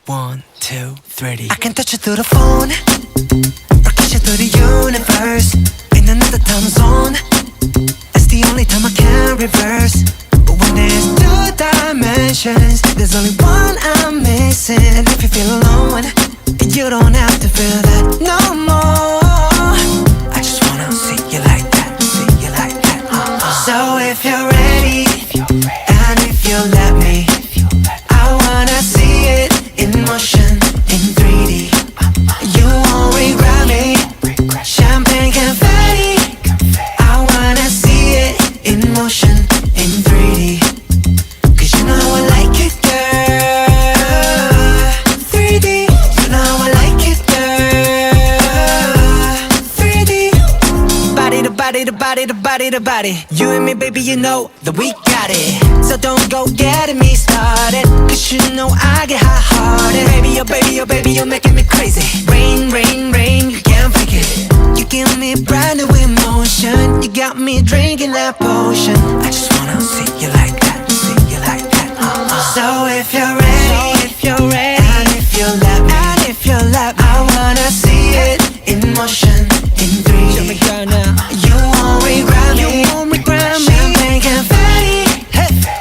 1, 2, 3. I can touch you through the phone or kiss you through the universe in another time zone. It's the only time I can reverse. But when there's two dimensions, there's only one I'm missing. And if you feel alone, you don't have to feel that no more. I just wanna see you like that, see you like that. So if you're ready, and if you let me, I wanna see it in motion, in 3D. You won't regret me. Champagne confetti. I wanna see it in motion, in 3D. Cause you know I like it, girl. 3D. You know I like it, girl. 3D. Body to body to body to body to body. You and me, baby, you know that we got it. So don't go getting me started, cause you know I get hot-hearted. Baby, oh baby, oh baby, you're making me crazy. Rain, rain, rain, you can't fake it. You give me brand new emotion. You got me drinking that potion. I just wanna see you like that, see you like that. So if you're ready, and if you let me, I wanna see it in motion, in 3D. Show me girl now. You won't regret me. Champagne confetti.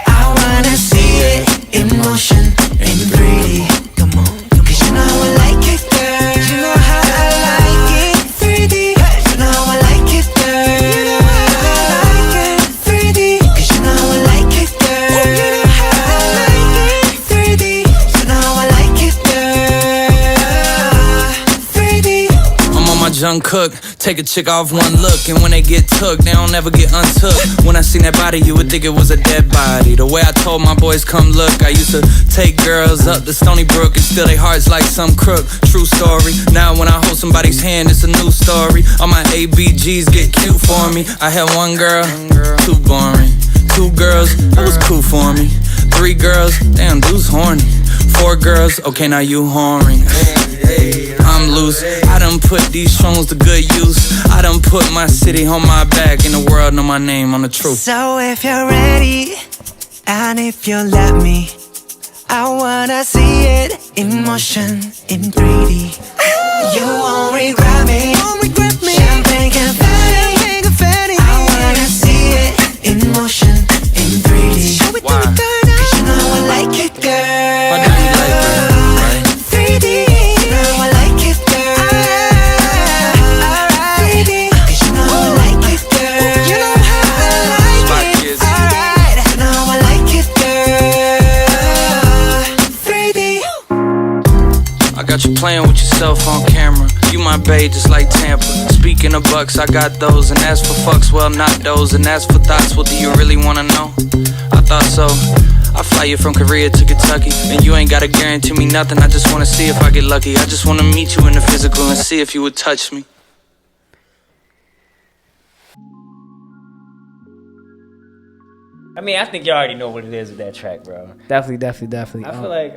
I wanna see it in motion, in 3D. Come on, cause you know I like it, girl. You know how I like it, 3D. You know I like it, girl. You know how I like it, 3D. Cause you know I like it, girl. You know how I like it, 3D. You know I like it, girl. 3D. I'm on my Jungkook, take a chick off one look, and when they get took, they don't ever get untook. When I seen that body, you would think it was a dead body. The way I told my boys come look, I used to take girls up to Stony Brook and steal their hearts like some crook. True story. Now when I hold somebody's hand, it's a new story. All my ABGs get cute for me. I had one girl, too boring. 2 girls, that was cool for me. 3 girls, damn, dude's horny. 4 girls, okay, now you whoring. I'm loose, I done put these songs to good use. I done put my city on my back, and the world know my name on the truth. So if you're ready, and if you let me, I wanna see it in motion, in 3D. You won't regret me. Champagne confetti. I wanna see it in motion, in 3D. Why? Cause you know I like it, girl. I know you like it, right? 3D. You know I like it, girl. Alright. 3D. Cause you know I like it, girl. You know how I like it. Alright. You know I like it, girl. 3D. I got you playing with yourself on camera. You my bae just like Tampa. Speaking of bucks, I got those. And as for fucks, well, not those. And as for thoughts, well, do you really wanna know? I thought so. I fly you from Korea to Kentucky, and you ain't gotta guarantee me nothing. I just wanna see if I get lucky. I just wanna meet you in the physical and see if you would touch me. I mean, I think you already know what it is with that track, bro. Definitely. I feel like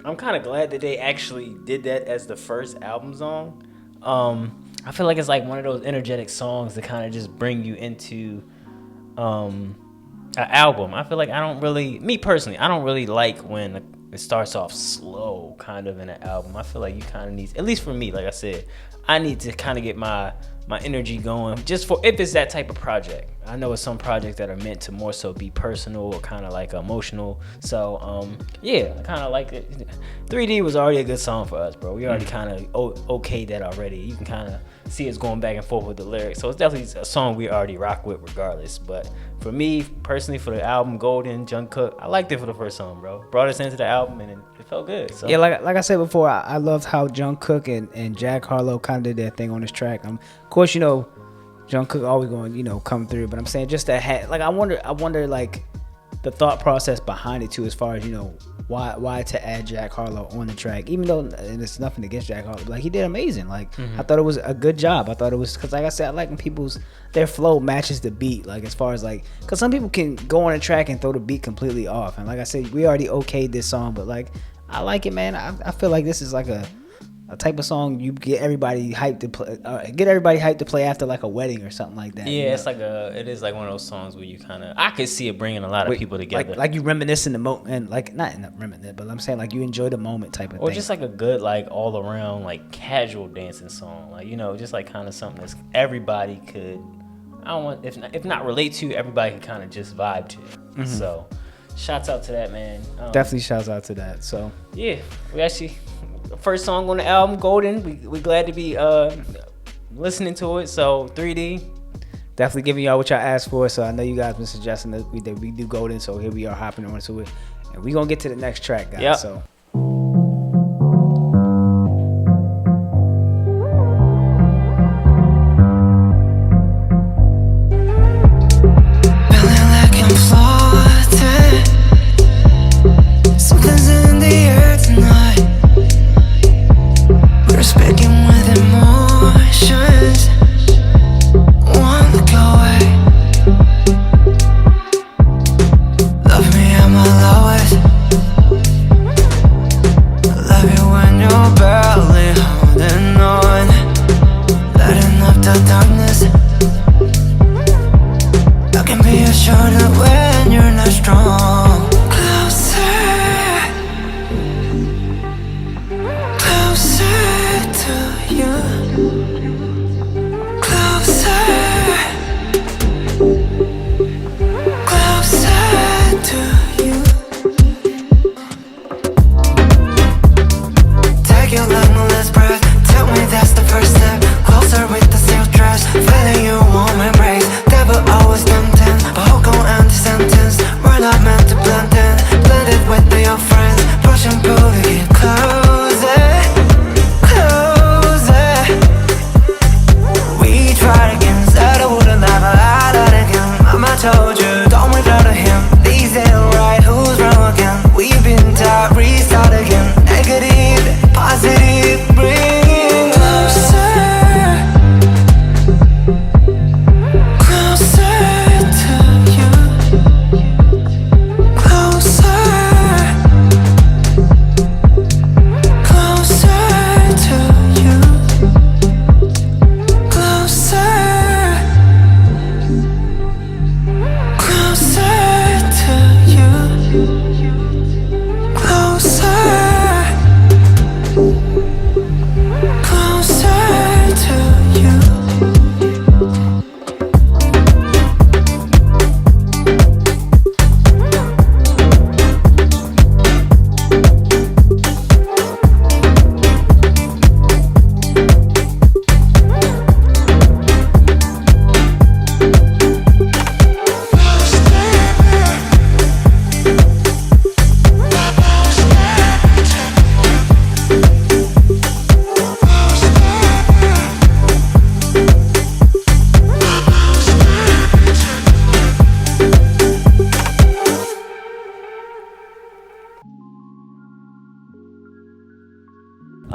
I'm kind of glad that they actually did that as the first album song. I feel like it's like one of those energetic songs that kind of just bring you into an album. I feel like me personally, I don't really like when it starts off slow kind of in an album. I feel like you kind of need, at least for me, like I said, I need to kind of get my energy going just for if it's that type of project. I know it's some projects that are meant to more so be personal or kind of like emotional. So yeah, I kind of like it. 3D was already a good song for us, bro. We already kind of okayed that already. You can kind of see us going back and forth with the lyrics. So it's definitely a song we already rock with regardless. But for me personally, for the album Golden, Jungkook, I liked it for the first song, bro. Brought us into the album and it felt good. So. Yeah, like I said before, I loved how Jungkook and Jack Harlow kind of did their thing on this track. Of course, you know, Jungkook always going, you know, come through. But I'm saying just that, like I wonder like the thought process behind it too, as far as, you know, why to add Jack Harlow on the track, even though and it's nothing against Jack Harlow, like he did amazing. Like I thought it was a good job. I thought it was, because like I said, I like when their flow matches the beat, like as far as like, because some people can go on a track and throw the beat completely off, and like I said, we already okayed this song, but like I like it, man. I feel like this is like a a type of song you get everybody hyped to play after like a wedding or something like that. Yeah, it's like it is like one of those songs where you kind of, I could see it bringing a lot of people together. Like you reminisce in the moment, like not in the reminisce, but I'm saying like you enjoy the moment type of thing. Or just like a good, like all around, like casual dancing song, like just like kind of something that's everybody could, I don't want, if not relate to, everybody can kind of just vibe to. Mm-hmm. So, shouts out to that, man. Definitely shouts out to that. So yeah, we actually, first song on the album, Golden. We glad to be listening to it. So 3D. Definitely giving y'all what y'all asked for. So I know you guys been suggesting that we do Golden. So here we are hopping onto it, and we gonna get to the next track, guys. Yep. So. Something's in the air tonight. We're speaking with emotions. Wanna go away. Love me at my lowest. Love you when you're barely holding on. Letting up the darkness. I can be your shoulder when you're not strong.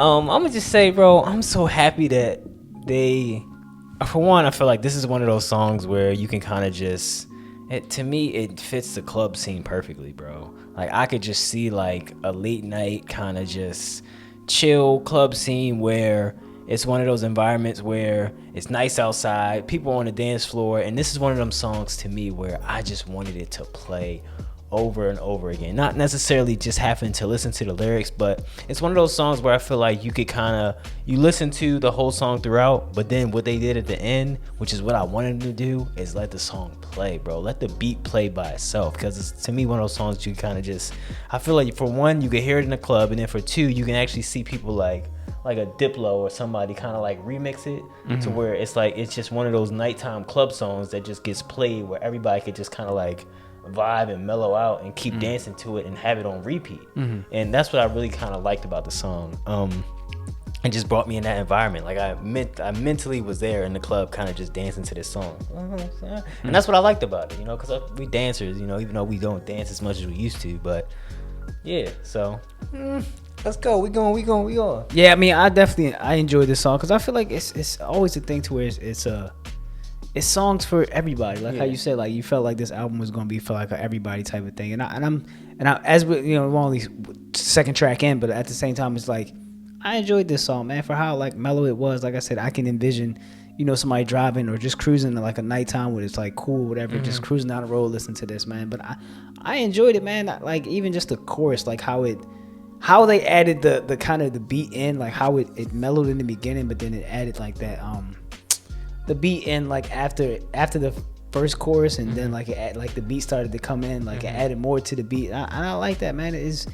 I'm gonna just say, bro, I'm so happy that they, for one, I feel like this is one of those songs where you can kind of just, to me, it fits the club scene perfectly, bro. Like, I could just see like a late night kind of just chill club scene where it's one of those environments where it's nice outside, people on the dance floor, and this is one of them songs to me where I just wanted it to play over and over again. Not necessarily just having to listen to the lyrics, but it's one of those songs where I feel like you could kind of, you listen to the whole song throughout, but then what they did at the end, which is what I wanted them to do, is let the song play, bro. Let the beat play by itself, because it's, to me, one of those songs you kind of just, I feel like for one, you can hear it in the club, and then for two, you can actually see people like a Diplo or somebody kind of like remix it to where it's like, it's just one of those nighttime club songs that just gets played where everybody could just kind of like vibe and mellow out and keep dancing to it and have it on repeat. And that's what I really kind of liked about the song. It just brought me in that environment. Like I mentally was there in the club kind of just dancing to this song. And that's what I liked about it, you know, because we dancers, you know, even though we don't dance as much as we used to, but yeah, so let's go. We going. Yeah, I mean, I enjoy this song because I feel like it's always a thing to where it's songs for everybody. Like how you said, like you felt like this album was gonna be for like a everybody type of thing. And I as we, you know, we're only second track in, but at the same time, it's like I enjoyed this song, man, for how like mellow it was. Like I said, I can envision, somebody driving or just cruising like a nighttime when it's like cool, whatever, just cruising down the road, listen to this, man. But I enjoyed it, man. Like even just the chorus, like how they added the kind of the beat in, like how it mellowed in the beginning, but then it added like that the beat in like after the first chorus, and then like like the beat started to come in, like it added more to the beat. I like that, man. It's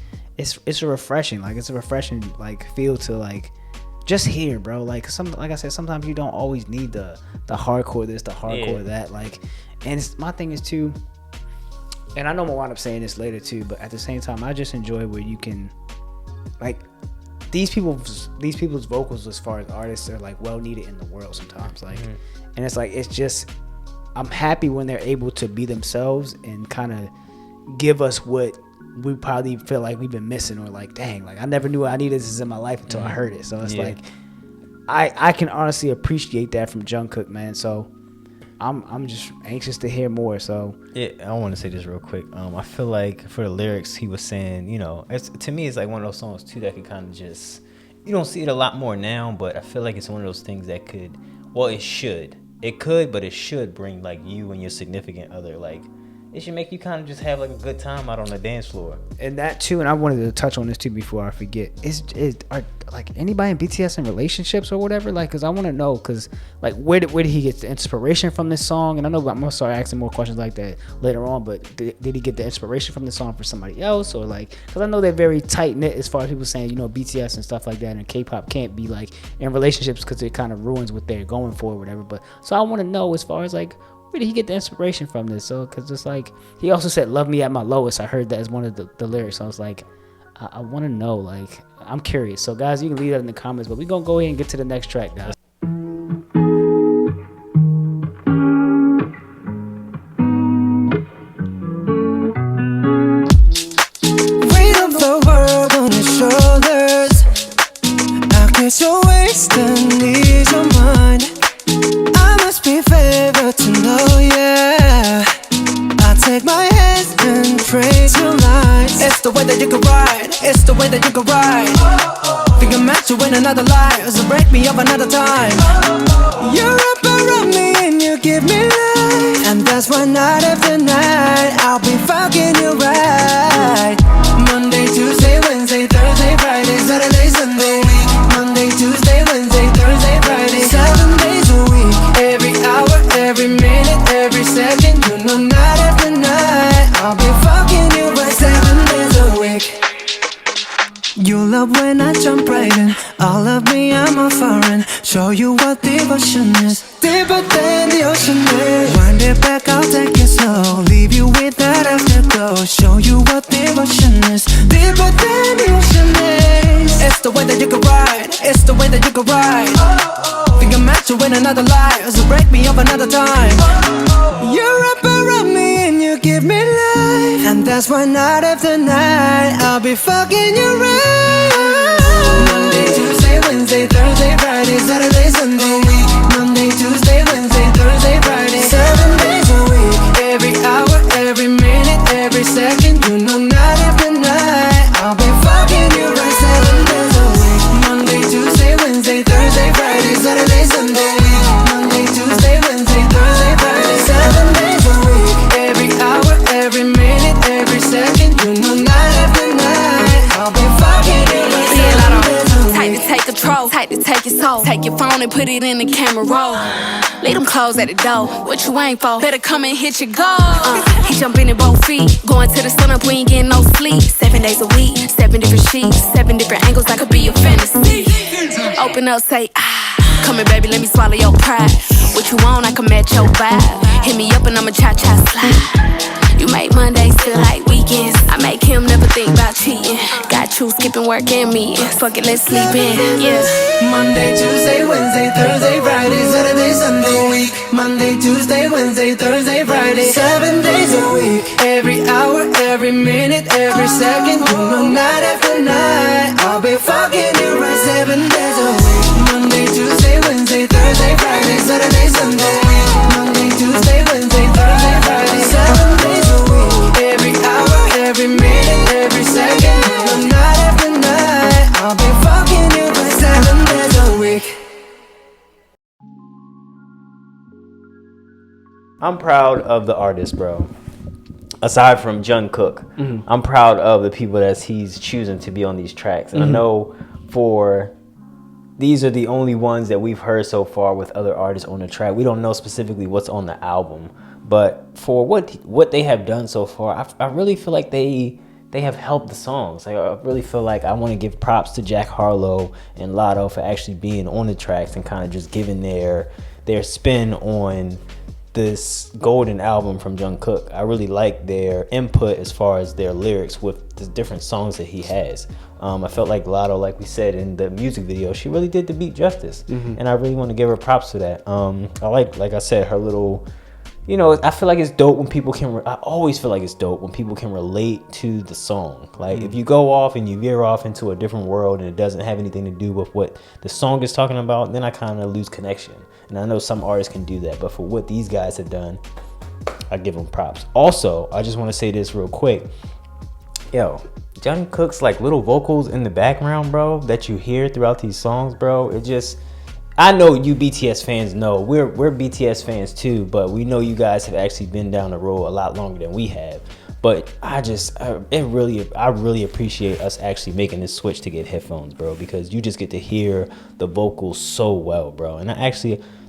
a refreshing like feel to like just hear, bro. Like I said, sometimes you don't always need the hardcore this, the hardcore that. Like, and my thing is too, and I know I'm gonna wind up saying this later too, but at the same time, I just enjoy where you can, like, these people's vocals as far as artists are like well needed in the world sometimes. Like, and it's like I'm happy when they're able to be themselves and kind of give us what we probably feel like we've been missing, or like, dang, like I never knew I needed this in my life until I heard it. So it's like I can honestly appreciate that from Jungkook, man. So I'm just anxious to hear more. So I want to say this real quick. I feel like for the lyrics, he was saying, to me, it's like one of those songs too that could kind of just, you don't see it a lot more now, but I feel like it's one of those things that could, but it should bring like you and your significant other, like, it should make you kind of just have like a good time out on the dance floor. And that too, and I wanted to touch on this too before I forget. Are like anybody in BTS in relationships or whatever? Like, cause I want to know, cause like where did he get the inspiration from this song? And I know I'm gonna start asking more questions like that later on. But did he get the inspiration from the song for somebody else, or like? Cause I know they're very tight knit as far as people saying, BTS and stuff like that, and K-pop can't be like in relationships because it kind of ruins what they're going for or whatever. But so I want to know as far as like, where did he get the inspiration from this? So, because it's like, he also said, love me at my lowest. I heard that as one of the lyrics. So I was like, I want to know, like, I'm curious. So, guys, you can leave that in the comments, but we're going to go ahead and get to the next track, guys. Weight of the world on your shoulders. I guess you're wasting ease your mind. I must be favored to know, yeah. I take my hands and praise your lines. It's the way that you can ride. It's the way that you can ride. Think I'm meant to win another life, so break me up another time. You're up around me and you give me life, and that's why night after night I'll be fucking you right. Monday, Tuesday, Wednesday, Thursday, Friday, Saturday, Sunday. Monday, Tuesday, Wednesday, Thursday, Friday, 7 days a week. Every hour, every minute, every second. Night after night I'll be fucking you right 7 days a week. You love when I jump right in. All of me, I'm a foreign. Show you what devotion is. Deeper than the ocean is. Wind it back, I'll take it slow. Leave you with that afterglow. Show you what devotion is. Deeper than the ocean is. It's the way that you can ride. It's the way that you can ride. Think I'm meant to win another life, so break me up another time. You're up around me and you give me life, and that's why night after night I'll be fucking you right. Monday, Tuesday, Wednesday, Thursday, Friday, Saturday, Sunday. Monday, Tuesday, Wednesday, Thursday, Friday, 7 days a week. Every hour, every minute, every second. Night after night I'll be fucking you right 7 days a week. Monday, Tuesday, Wednesday, Thursday, Friday, Saturday, Sunday. Monday, Tuesday, Wednesday, Thursday, Friday, 7 days a week. Every hour, every minute, every second. Night after night I'll be fucking you right 7 days a week. Tight to take control, tight to take your soul. Take your phone and put it in the camera roll. Leave them clothes at the door. What you ain't for? Better come and hit your goal. He jumping in both feet. Going to the sun up, we ain't getting no sleep. 7 days a week, 7 different sheets, 7 different angles. I could be your fantasy. Open up, say come here, baby, let me swallow your pride. What you want, I can match your vibe. Hit me up and I'ma cha-cha slide. You make Mondays feel like weekends. I make him never think about cheating. Got you skipping work and me. Fuck it, let's sleep in, yeah. Monday, Tuesday, Wednesday, Thursday, Friday, Saturday, Sunday. Monday, Tuesday, Wednesday, Thursday, Friday, 7 days a week. Every hour, every minute, every second. Night after night I'll be fucking you right 7 days a week. Monday, Tuesday, Wednesday, Thursday, Friday, Saturday, Sunday. Monday, Tuesday, Wednesday, Thursday, Friday, 7 days a week. Every hour, every minute, every second. Night after night I'll be fucking you right I'm proud of the artist, bro. Aside from Jungkook, I'm proud of the people that he's choosing to be on these tracks. And I know these are the only ones that we've heard so far with other artists on the track. We don't know specifically what's on the album, but for what they have done so far, I really feel like they have helped the songs. Like, I really feel like I want to give props to Jack Harlow and Latto for actually being on the tracks and kind of just giving their spin on this golden album from Jungkook. I really like their input as far as their lyrics with the different songs that he has. I felt like Latto, like we said in the music video, she really did the beat justice, and I really want to give her props for that. I like I said, her little, I feel like it's dope when people can. I always feel like it's dope when people can relate to the song. Like if you go off and you veer off into a different world and it doesn't have anything to do with what the song is talking about, then I kind of lose connection. And I know some artists can do that, but for what these guys have done, I give them props. Also, I just want to say this real quick. Yo, Jungkook's like little vocals in the background, bro, that you hear throughout these songs, bro. It just, I know you BTS fans know. We're BTS fans too, but we know you guys have actually been down the road a lot longer than we have. But I really appreciate us actually making this switch to get headphones, bro, because you just get to hear the vocals so well, bro. And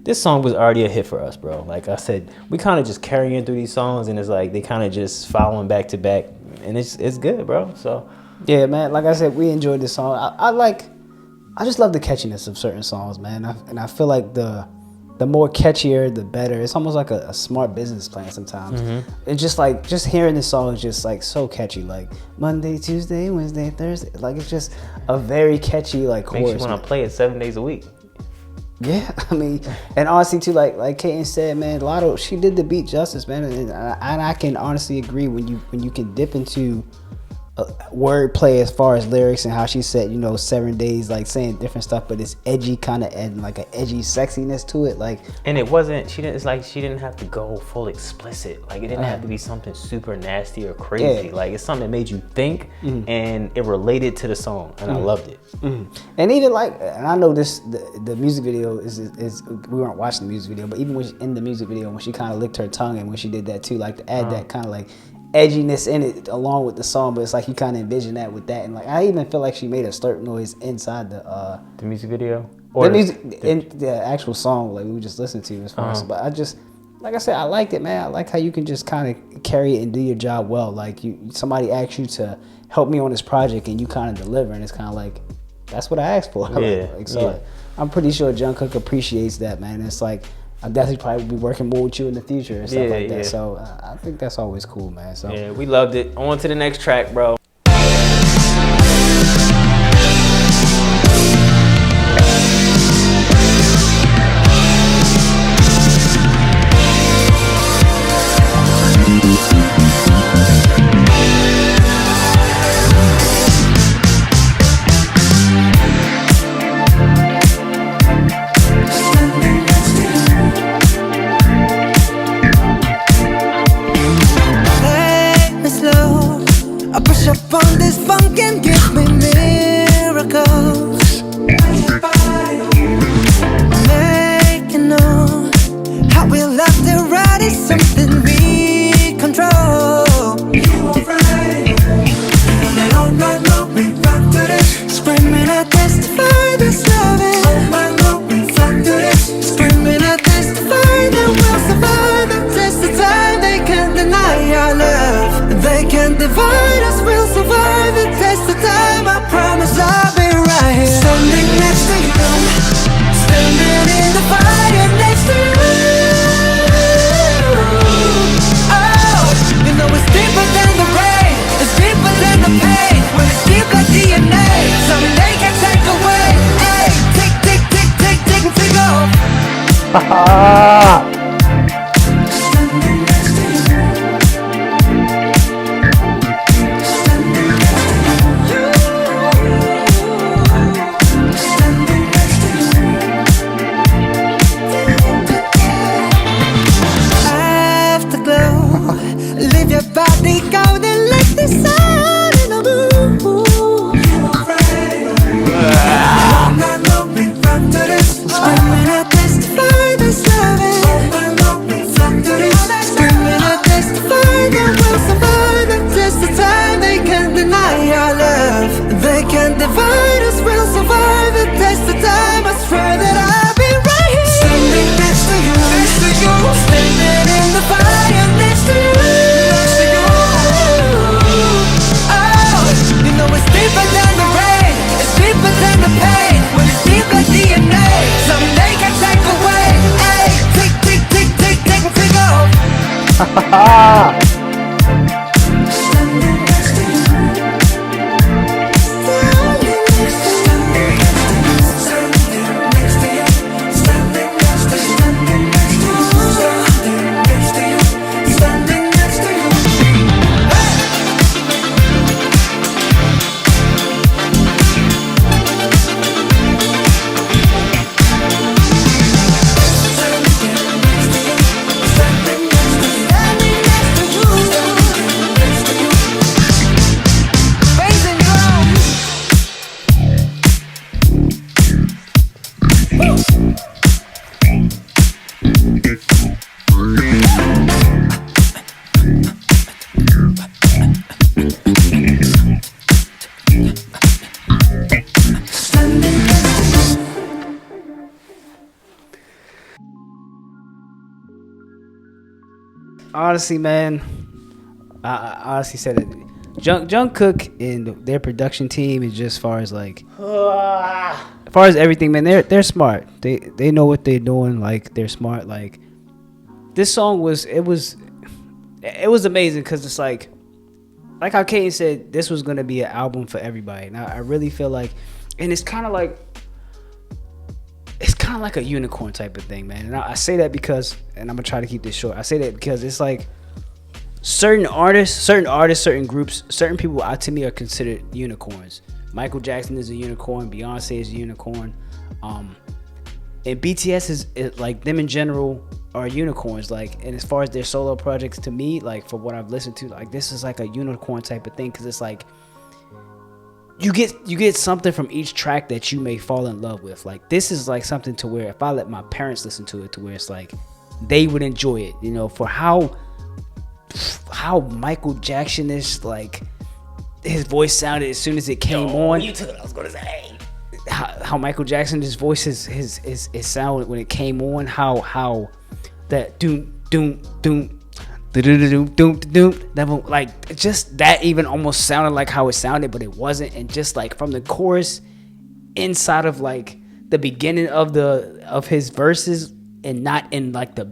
this song was already a hit for us, bro. Like I said, we kind of just carrying through these songs, and it's like they kind of just following back to back, and it's good, bro. So yeah, man. Like I said, we enjoyed this song. I just love the catchiness of certain songs, man. And I feel like the more catchier, the better. It's almost like a smart business plan sometimes. It's just hearing this song is just like so catchy. Like Monday, Tuesday, Wednesday, Thursday. Like it's just a very catchy like chorus. makes you want to play it 7 days a week. Yeah, I mean, and honestly too, like Kaden said, man, Latto, she did the beat justice, man, and I can honestly agree when you can dip into wordplay as far as lyrics and how she said, 7 days, like saying different stuff, but it's edgy, kind of adding like an edgy sexiness to it, like. And it wasn't. She didn't have to go full explicit. Like it didn't have to be something super nasty or crazy. Yeah. Like it's something that made you think, and it related to the song, and I loved it. And even and I know the music video is we weren't watching the music video, but even in the music video when she kind of licked her tongue and when she did that too, like to add that kind of like edginess in it along with the song, but it's like you kind of envision that with that, and like I even feel like she made a slurp noise inside the music video or the actual song like we just listened to as far as, but I just, like I said, I liked it, man. I like how you can just kind of carry it and do your job well. Like somebody asks you to help me on this project and you kind of deliver, and it's kind of like that's what I asked for. I'm pretty sure Jungkook appreciates that, man. It's like I definitely probably be working more with you in the future and stuff like that. So I think that's always cool, man. So yeah, we loved it. On to the next track, bro. honestly, man, I honestly said it. Jungkook and their production team is just as far as everything, man. They're smart. They know what they're doing. Like they're smart. Like this song was amazing because it's like how Kaden said, this was gonna be an album for everybody. And I really feel like, and it's kind of like a unicorn type of thing, man. And I say that because, and I'm gonna try to keep this short. I say that because it's like certain artists, certain groups, certain people to me are considered unicorns. Michael Jackson is a unicorn. Beyonce is a unicorn. And BTS is like, them in general are unicorns. Like, and as far as their solo projects, to me, like for what I've listened to, like this is like a unicorn type of thing because it's like you get something from each track that you may fall in love with. Like this is like something to where if I let my parents listen to it, to where it's like they would enjoy it, you know, for how Michael Jackson is, like his voice sounded as soon as it came on. You took it. I was gonna say how Michael Jackson, his voice his sound when it came on. How that doom doom doom doom doom doom that, like just that even almost sounded like how it sounded, but it wasn't. And just like from the chorus inside of like the beginning of his verses and not in like the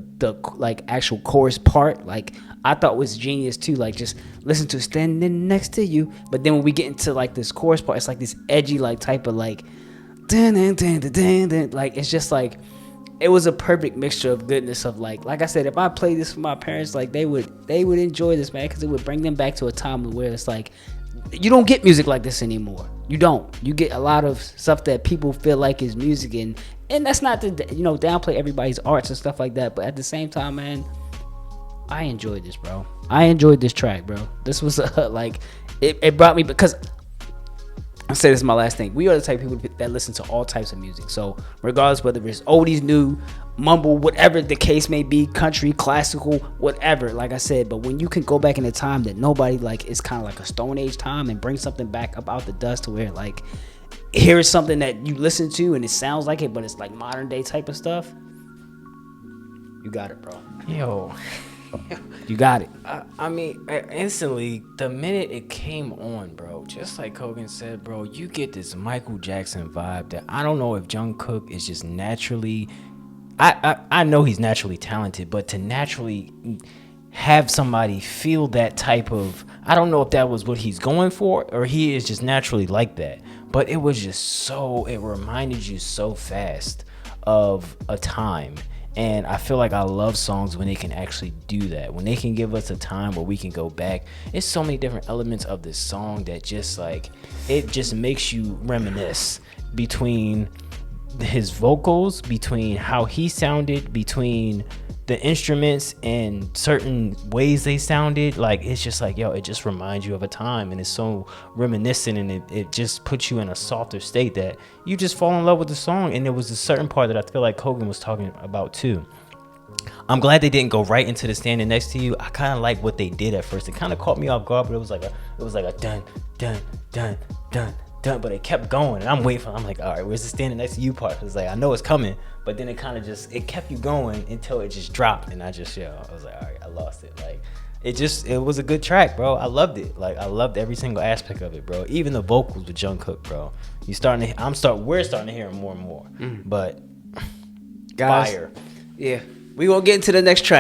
like actual chorus part, like I thought was genius too. Like just listen to standing next to you, but then when we get into like this chorus part, it's like this edgy like type of like dun, dun, dun, dun, dun, dun. Like it's just like it was a perfect mixture of goodness of like I said, if I played this for my parents, like they would enjoy this, man, because it would bring them back to a time where it's like you don't get music like this anymore. You don't. You get a lot of stuff that people feel like is music, and that's not to downplay everybody's arts and stuff like that. But at the same time, man, I enjoyed this, bro. I enjoyed this track, bro. This was like it brought me, because I'll say this is my last thing. We are the type of people that listen to all types of music. So regardless whether it's oldies, new, mumble, whatever the case may be, country, classical, whatever, like I said, but when you can go back in a time that nobody like, it's kind of like a Stone Age time, and bring something back up out the dust to where like here's something that you listen to and it sounds like it, but it's like modern day type of stuff. You got it, bro. Yo. You got it. I mean, instantly, the minute it came on, bro, just like Hogan said, bro, you get this Michael Jackson vibe that I don't know if Jungkook is just naturally, I know he's naturally talented, but to naturally have somebody feel that type of, I don't know if that was what he's going for or he is just naturally like that, but it was just so, it reminded you so fast of a time. And I feel like I love songs when they can actually do that, when they can give us a time where we can go back. It's so many different elements of this song that just like, it just makes you reminisce between his vocals, between how he sounded, between the instruments and certain ways they sounded. Like it's just like, yo, it just reminds you of a time, and it's so reminiscent, and it just puts you in a softer state that you just fall in love with the song. And there was a certain part that I feel like Hogan was talking about too. I'm glad they didn't go right into the standing next to you. I kind of like what they did at first. It kind of caught me off guard, but it was like a dun dun dun dun dun, but it kept going, and I'm like, all right, where's the standing next to you part? It's like, I know it's coming, but then it kind of just, it kept you going until it just dropped, and I was like, all right, I lost it. Like it was a good track, bro. I loved it. Like I loved every single aspect of it, bro. Even the vocals with Jungkook, bro. We're starting to hear him more and more. But guys, fire. Yeah, we gonna get into the next track.